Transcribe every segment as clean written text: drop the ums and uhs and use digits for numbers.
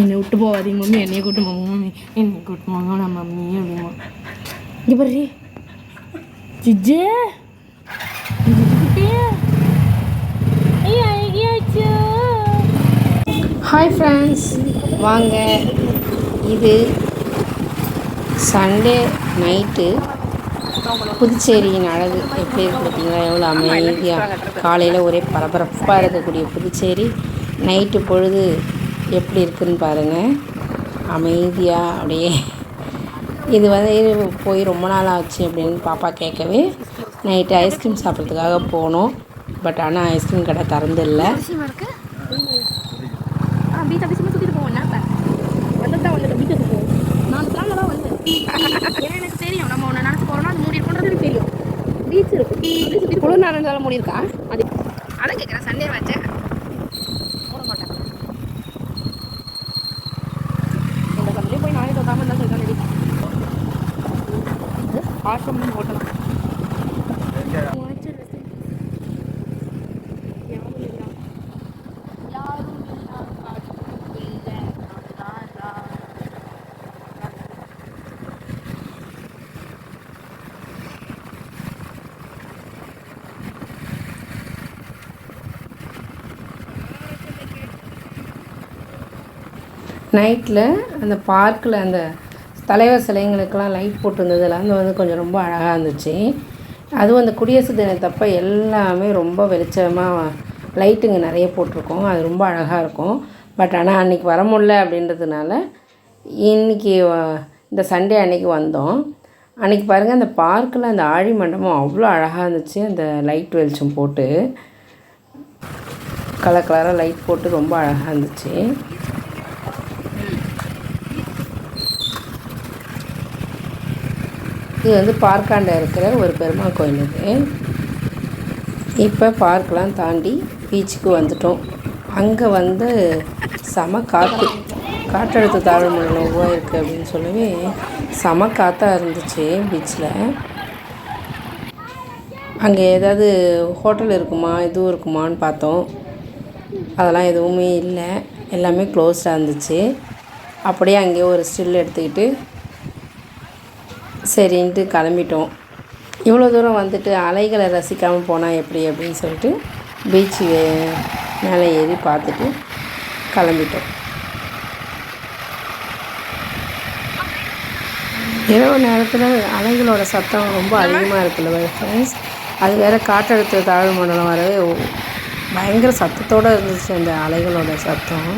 என்னை விட்டு போகாதீங்க மம்மி, என்னையை கூட்டு போங்க மம்மி, என்னை கூட்டு போங்கடா மம்மி அப்படிமா. இங்கே பாரு ஜிஜே ஹாய் ஃப்ரெண்ட்ஸ், வாங்க. இது சண்டே நைட்டு புதுச்சேரியின் அழகு எப்படி இருக்குது பார்த்தீங்களா? எவ்வளோ அமைதியாக காலையில் ஒரே பரபரப்பாக இருக்கக்கூடிய புதுச்சேரி நைட்டு பொழுது எப்படி இருக்குதுன்னு பாருங்கள். அமைதியாக அப்படியே. இது வந்து போய் ரொம்ப நாள் ஆச்சு அப்படின்னு பாப்பா கேட்கவே நைட்டு ஐஸ்கிரீம் சாப்பிட்றதுக்காக போனோம். பட் ஆனால் ஐஸ்கிரீம் கடை திறந்துல்லை. எனக்கு தெரியும் நம்ம ஒன்று நினச்சி போகிறோம்னா அது மூடி இருக்குன்றது எனக்கு தெரியும். பீச் இருக்கு, குளிர் நேரம் மூடி இருக்கா? அது அதான் கேட்குறேன். சண்டே வச்சேன் போட மாட்டேன். இந்த சண்டே போய் நாளைக்கு வந்தாமல் தான் சொல்லிட்டாங்க. ஆசிரமம் போட்டலாம். நைட்டில் அந்த பார்க்கில் அந்த தலைவர் சிலைங்களுக்கெல்லாம் லைட் போட்டிருந்ததில் வந்து கொஞ்சம் ரொம்ப அழகாக இருந்துச்சு. அதுவும் அந்த குடியரசு தினத்தப்போ எல்லாமே ரொம்ப வெளிச்சமாக லைட்டுங்க நிறைய போட்டிருக்கோம். அது ரொம்ப அழகாக இருக்கும். பட் ஆனால் அன்றைக்கி வர முடியல அப்படின்றதுனால இன்றைக்கி இந்த சண்டே அன்றைக்கி வந்தோம். அன்றைக்கி பாருங்கள், அந்த பார்க்கில் அந்த ஆழி மண்டபம் அவ்வளோ அழகாக இருந்துச்சு. அந்த லைட் வெளிச்சம் போட்டு கலர் கலராக லைட் போட்டு ரொம்ப அழகாக இருந்துச்சு. இது வந்து பார்க்காண்ட இருக்கிற ஒரு பெருமாள் கோயில். இது இப்போ பார்க்கெலாம் தாண்டி பீச்சுக்கு வந்துட்டோம். அங்கே வந்து செம காற்றழுத்த தாழ்வு மண்டலம் இருக்குது அப்படின்னு சொல்லவே செம காற்றாக இருந்துச்சு பீச்சில். அங்கே ஏதாவது ஹோட்டல் இருக்குமா, எதுவும் இருக்குமான்னு பார்த்தோம். அதெல்லாம் எதுவுமே இல்லை, எல்லாமே க்ளோஸ்டாக இருந்துச்சு. அப்படியே அங்கேயே ஒரு ஸ்டில் எடுத்துக்கிட்டு சரின்ட்டு கிளம்பிட்டோம். இவ்வளோ தூரம் வந்துட்டு அலைகளை ரசிக்காமல் போனால் எப்படி அப்படின்னு சொல்லிட்டு பீச்சு மேலே ஏறி பார்த்துட்டு கிளம்பிட்டோம். இரவு நேரத்தில் அலைகளோட சத்தம் ரொம்ப அதிகமாக இருக்குல்ல ஃப்ரெண்ட்ஸ். அது வேறு காற்றழுத்த தாழ்வு மண்டலம் வரவே பயங்கர சத்தத்தோடு இருந்துச்சு அந்த அலைகளோட சத்தம்.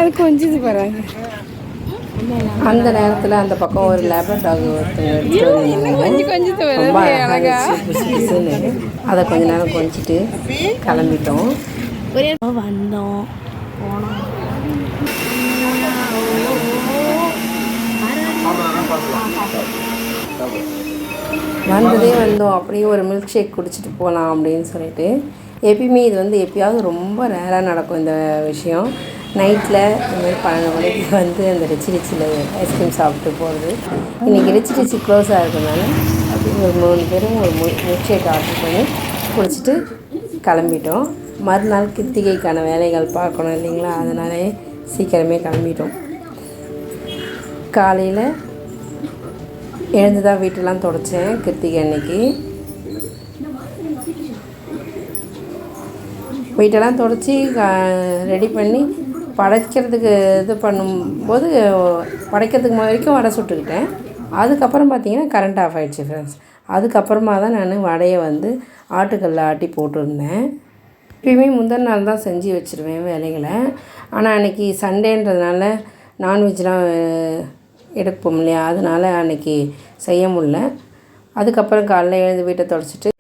அது கொஞ்சம் பாருங்க. அந்த நேரத்தில் அந்த பக்கம் ஒரு லேபர் டாக் ஒருத்தங்க ரொம்ப அழகாக அதை கொஞ்ச நேரம் கொஞ்சிட்டு கிளம்பிட்டோம். வந்தோம் போனோம். வந்தோம் அப்படியே ஒரு மில்க் ஷேக் குடிச்சிட்டு போகலாம் அப்படின்னு சொல்லிட்டு. எப்பயுமே இது வந்து எப்பயாவது ரொம்ப ரேராக நடக்கும் இந்த விஷயம். நைட்டில் இந்த மாதிரி 12 மணிக்கு வந்து அந்த ரிச்சியில் ஐஸ்கிரீம் சாப்பிட்டு போகிறது. இன்றைக்கி ரிச்சி க்ளோஸாக இருக்கிறதுனால அப்படி ஒரு 3 பேரும் ஒரு மில்க் ஷேக் ஆர்டர் பண்ணி குடிச்சிட்டு கிளம்பிட்டோம். மறுநாள் கிருத்திகைக்கான வேலைகள் பார்க்கணும் இல்லைங்களா, அதனாலே சீக்கிரமே கிளம்பிட்டோம். காலையில் எழுந்து தான் வீட்டெல்லாம் துடைச்சேன். கிருத்திகை அன்னைக்கு வீட்டெல்லாம் துடைச்சி ரெடி பண்ணி படைக்கிறதுக்கு இது பண்ணும்போது படைக்கிறதுக்கு வரைக்கும் வடை சுட்டுக்கிட்டேன். அதுக்கப்புறம் பார்த்திங்கன்னா கரண்ட் ஆஃப் ஆகிடுச்சு ஃப்ரெண்ட்ஸ். அதுக்கப்புறமா தான் நான் வடையை வந்து ஆட்டுக்கல்ல ஆட்டி போட்டிருந்தேன். எப்பயுமே முந்தின நாள் தான் செஞ்சு வச்சுருவேன் வேலைகளை. ஆனால் அன்றைக்கி சண்டேன்றதுனால நான்வெஜ்லாம் எடுப்போம் இல்லையா, அதனால் அன்றைக்கி செய்ய முடில. அதுக்கப்புறம் காலைல எழுந்து வீட்டை துடைச்சிட்டு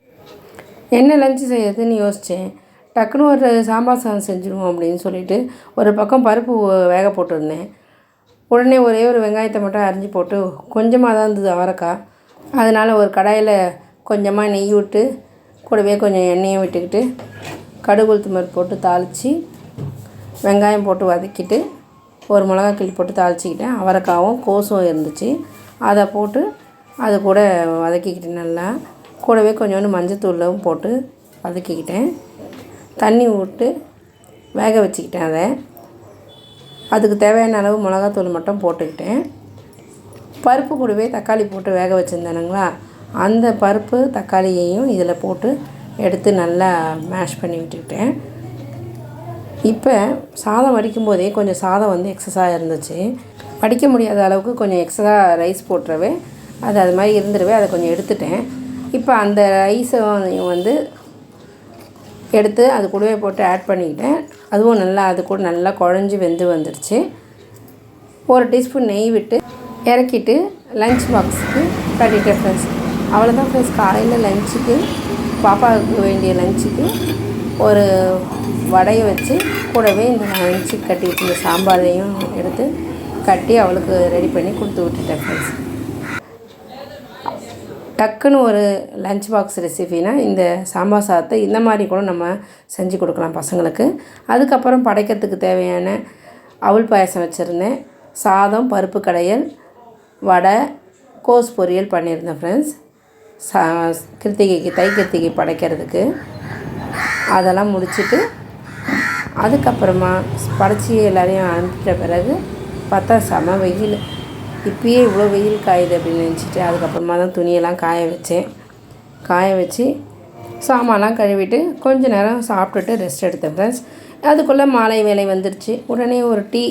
என்ன லஞ்சு செய்யறதுன்னு யோசித்தேன். டக்குன்னு ஒரு சாம்பார் சாதம் செஞ்சுருவோம் அப்படின்னு சொல்லிவிட்டு ஒரு பக்கம் பருப்பு வேக போட்டிருந்தேன். உடனே ஒரே ஒரு வெங்காயத்தை மட்டும் அரிஞ்சு போட்டு கொஞ்சமாக தான் இருந்தது அவரைக்காய். அதனால் ஒரு கடாயில் கொஞ்சமாக நெய் விட்டு கூடவே கொஞ்சம் எண்ணெயை விட்டுக்கிட்டு கடுகு உளுத்தம் பருப்பு போட்டு தாளித்து வெங்காயம் போட்டு வதக்கிட்டு ஒரு மிளகா கிள்ளி போட்டு தாளிச்சிக்கிட்டேன். அவரைக்காவும் கோஸும் இருந்துச்சு, அதை போட்டு அது கூட வதக்கிக்கிட்டேன். நல்லா கூடவே கொஞ்சோண்டு மஞ்சத்தூளும் போட்டு வதக்கிக்கிட்டேன். தண்ணி விட்டு வேக வச்சுக்கிட்டேன். அதுக்கு தேவையான அளவு மிளகாத்தூள் மட்டும் போட்டுக்கிட்டேன். பருப்பு கூடவே தக்காளி போட்டு வேக வச்சுருந்தேனுங்களா, அந்த பருப்பு தக்காளியையும் இதில் போட்டு எடுத்து நல்லா மேஷ் பண்ணி விட்டுக்கிட்டேன். இப்போ சாதம் வடிக்கும் போதே கொஞ்சம் சாதம் வந்து எக்ஸஸாக இருந்துச்சு. வடிக்க முடியாத அளவுக்கு கொஞ்சம் எக்ஸ்ட்ரா ரைஸ் போட்டுறவே அது மாதிரி இருந்துடவே அதை கொஞ்சம் எடுத்துட்டேன். இப்போ அந்த ரைஸை வந்து எடுத்து அது கூடவே போட்டு ஆட் பண்ணிக்கிட்டேன். அதுவும் நல்லா அது கூட நல்லா குழஞ்சி வெந்து வந்துடுச்சு. 1 டீஸ்பூன் நெய் விட்டு இறக்கிட்டு லஞ்ச் பாக்ஸுக்கு கட்டிட்டேன் ஃப்ரெண்ட்ஸ். அவ்வளோதான் ஃப்ரெண்ட்ஸ். காலையில் லஞ்சுக்கு பாப்பாவுக்கு வேண்டிய லஞ்சுக்கு ஒரு வடையை வச்சு கூடவே இந்த லஞ்சுக்கு கட்டிட்டு இந்த சாம்பாரையும் எடுத்து கட்டி அவளுக்கு ரெடி பண்ணி கொடுத்து விட்டுட்டேன் ஃப்ரெண்ட்ஸ். டக்குன்னு ஒரு லஞ்ச் பாக்ஸ் ரெசிபினா இந்த சாம்பார் சாதத்தை இந்த மாதிரி கூட நம்ம செஞ்சு கொடுக்கலாம் பசங்களுக்கு. அதுக்கப்புறம் படைக்கிறதுக்கு தேவையான அவல் பாயாசம் வச்சுருந்தேன். சாதம், பருப்பு கடையல், வடை, கோஸ் பொரியல் பண்ணியிருந்தேன் ஃப்ரெண்ட்ஸ். கிருத்திகைக்கு தை கிருத்திகை படைக்கிறதுக்கு அதெல்லாம் முடிச்சுட்டு அதுக்கப்புறமா படைச்சி எல்லோரையும் அனுப்பிட்ட பிறகு பார்த்தா செம வெயில். இப்பயே இவ்வளோ வெயில் காயுது அப்படின்னு நினச்சிட்டு அதுக்கப்புறமா தான் துணியெல்லாம் காய வச்சு சாமான்லாம் கழுவிட்டு கொஞ்ச நேரம் சாப்பிட்டுட்டு ரெஸ்ட் எடுத்தேன் ஃப்ரெண்ட்ஸ். அதுக்குள்ளே மாலை வேலை வந்துடுச்சு. உடனே ஒரு டீ,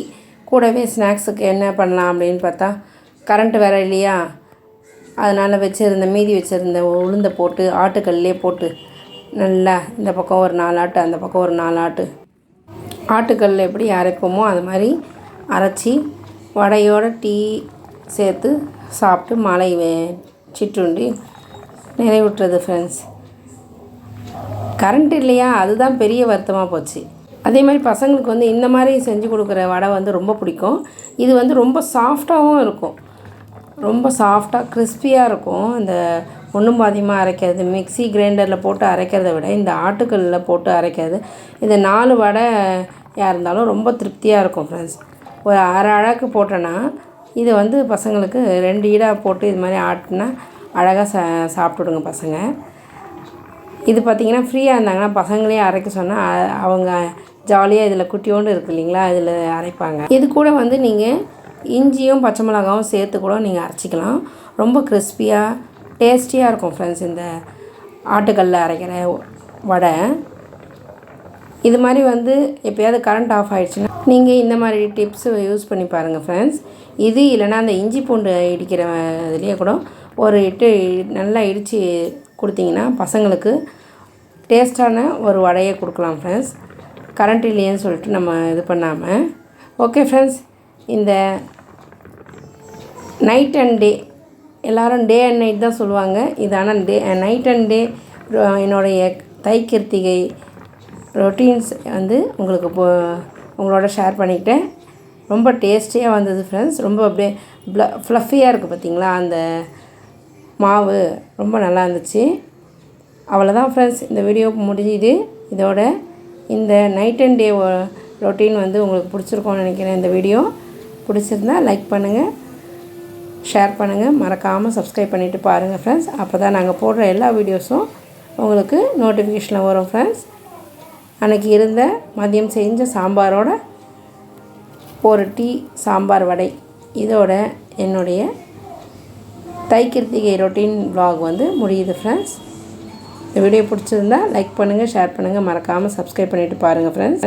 கூடவே ஸ்நாக்ஸுக்கு என்ன பண்ணலாம் அப்படின்னு பார்த்தா கரண்ட்டு வேறு இல்லையா, அதனால் மீதி வச்சுருந்த உளுந்தை போட்டு ஆட்டுக்கல்லே போட்டு நல்லா இந்த பக்கம் ஒரு 4 ஆட்டு, அந்த பக்கம் ஒரு 4 ஆட்டு, ஆட்டுக்கல் எப்படி அரைப்போமோ அது மாதிரி அரைச்சி வடையோட டீ சேர்த்து சாப்பிட்டு மாலை சிற்றுண்டி நிறைவுற்றது ஃப்ரெண்ட்ஸ். கரண்ட் இல்லையா, அதுதான் பெரிய வருத்தமாக போச்சு. அதே மாதிரி பசங்களுக்கு வந்து இந்த மாதிரி செஞ்சு கொடுக்குற வடை வந்து ரொம்ப பிடிக்கும். இது வந்து ரொம்ப சாஃப்டாகவும் இருக்கும், ரொம்ப சாஃப்டாக கிறிஸ்பியாக இருக்கும். இந்த ஒன்றும் பாதியமாக அரைக்கிறது, மிக்ஸி கிரைண்டரில் போட்டு அரைக்கிறத விட இந்த ஆட்டுக்கல்லில் போட்டு அரைக்கிறது, இந்த 4 வடையாக இருந்தாலும் ரொம்ப திருப்தியாக இருக்கும் ஃப்ரெண்ட்ஸ். ஒரு அரை அழகு போட்டோன்னா இது வந்து பசங்களுக்கு 2 ஈடாக போட்டு இது மாதிரி ஆட்டினா அழகாக சாப்பிட்டுடுங்க பசங்க. இது பார்த்திங்கன்னா ஃப்ரீயாக இருந்தாங்கன்னா பசங்களே அரைக்க சொன்னால் அவங்க ஜாலியாக இதில் குட்டியோண்டு இருக்குது இல்லைங்களா, இதில் அரைப்பாங்க. இது கூட வந்து நீங்கள் இஞ்சியும் பச்சை மிளகாவும் சேர்த்து கூட நீங்கள் அரைச்சிக்கலாம். ரொம்ப கிறிஸ்பியாக டேஸ்டியாக இருக்கும் ஃப்ரெண்ட்ஸ் இந்த ஆட்டுக்கல்லில் அரைக்கிற வடை. இது மாதிரி வந்து எப்போயாவது கரண்ட் ஆஃப் ஆகிடுச்சுன்னா நீங்கள் இந்த மாதிரி டிப்ஸ் யூஸ் பண்ணி பாருங்கள் ஃப்ரெண்ட்ஸ். இது இல்லைனா அந்த இஞ்சி பூண்டு இடிக்கிற இதுலேயே கூட ஒரு நல்லா இடித்து கொடுத்தீங்கன்னா பசங்களுக்கு டேஸ்ட்டான ஒரு வடையை கொடுக்கலாம் ஃப்ரெண்ட்ஸ். கரண்ட் இல்லையேன்னு சொல்லிட்டு நம்ம இது பண்ணாமல். ஓகே ஃப்ரெண்ட்ஸ், இந்த நைட் அண்ட் டே, எல்லோரும் டே அண்ட் நைட் தான் சொல்லுவாங்க, இது ஆனால் நைட் அண்ட் டே என்னுடைய தை கிருத்திகை ரொட்டீன்ஸ் வந்து உங்களுக்கு உங்களோட ஷேர் பண்ணிக்கிட்டேன். ரொம்ப டேஸ்டியாக வந்தது ஃப்ரெண்ட்ஸ். ரொம்ப அப்படியே ஃப்ளஃபியாக இருக்குது பார்த்திங்களா, அந்த மாவு ரொம்ப நல்லா இருந்துச்சு. அவ்வளோதான் ஃப்ரெண்ட்ஸ், இந்த வீடியோ முடிஞ்சுது. இதோட இந்த நைட் அண்ட் டே ரொட்டீன் வந்து உங்களுக்கு பிடிச்சிருக்கோன்னு நினைக்கிறேன். இந்த வீடியோ பிடிச்சிருந்தா லைக் பண்ணுங்கள், ஷேர் பண்ணுங்கள், மறக்காமல் சப்ஸ்கிரைப் பண்ணிவிட்டு பாருங்கள் ஃப்ரெண்ட்ஸ். அப்போ தான் நாங்கள் போடுற எல்லா வீடியோஸும் உங்களுக்கு நோட்டிஃபிகேஷனில் வரும் ஃப்ரெண்ட்ஸ். அன்றைக்கி இருந்த மதியம் செஞ்ச சாம்பாரோட ஒரு டீ, சாம்பார், வடை, இதோட என்னுடைய தை கிருத்திகை ரொட்டீன் vlog வந்து முடியுது ஃப்ரெண்ட்ஸ். இந்த வீடியோ பிடிச்சிருந்தா லைக் பண்ணுங்கள், ஷேர் பண்ணுங்கள், மறக்காமல் சப்ஸ்கிரைப் பண்ணிவிட்டு பாருங்கள் ஃப்ரெண்ட்ஸ்.